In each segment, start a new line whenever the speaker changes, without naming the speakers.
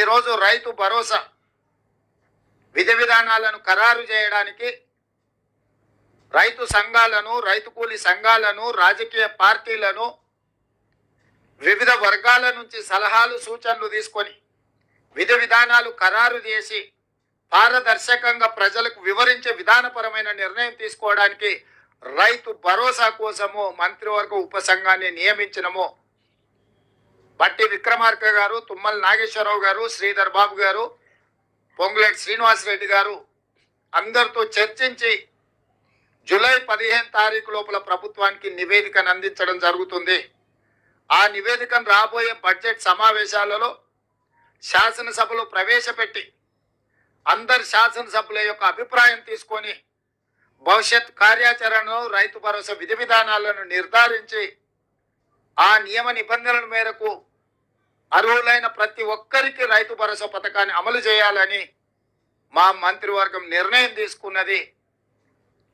ఈరోజు రైతు భరోసా విధి విధానాలను ఖరారు చేయడానికి రైతు సంఘాలను, రైతు కూలీ సంఘాలను, రాజకీయ పార్టీలను, వివిధ వర్గాల నుంచి సలహాలు సూచనలు తీసుకొని విధి విధానాలు ఖరారు చేసి పారదర్శకంగా ప్రజలకు వివరించే విధానపరమైన నిర్ణయం తీసుకోవడానికి రైతు భరోసా కోసము మంత్రివర్గ ఉపసంఘాన్ని నియమించినము. బట్టి విక్రమార్క గారు, తుమ్మల నాగేశ్వరరావు గారు, శ్రీధర్ బాబు గారు, పొంగులేటి శ్రీనివాసరెడ్డి గారు అందరితో చర్చించి జూలై 15 తారీఖు లోపల ప్రభుత్వానికి నివేదికను అందించడం జరుగుతుంది. ఆ నివేదికను రాబోయే బడ్జెట్ సమావేశాలలో శాసనసభలో ప్రవేశపెట్టి అందరి శాసనసభ్యుల యొక్క అభిప్రాయం తీసుకొని భవిష్యత్ కార్యాచరణను, రైతు భరోసా విధి విధానాలను నిర్ధారించి ఆ నియమ నిబంధనల మేరకు అర్హులైన ప్రతి ఒక్కరికి రైతు భరోసా పథకాన్ని అమలు చేయాలని మా మంత్రివర్గం నిర్ణయం తీసుకున్నది.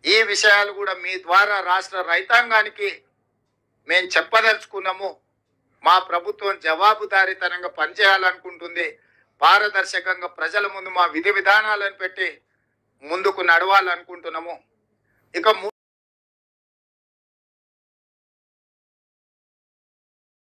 ఈ విషయాలు కూడా మీ ద్వారా రాష్ట్ర రైతాంగానికి మేము చెప్పదలుచుకున్నాము. మా ప్రభుత్వం జవాబుదారీతనంగా పనిచేయాలనుకుంటుంది. పారదర్శకంగా ప్రజల ముందు మా విధి విధానాలను పెట్టి ముందుకు నడవాలనుకుంటున్నాము. ఇక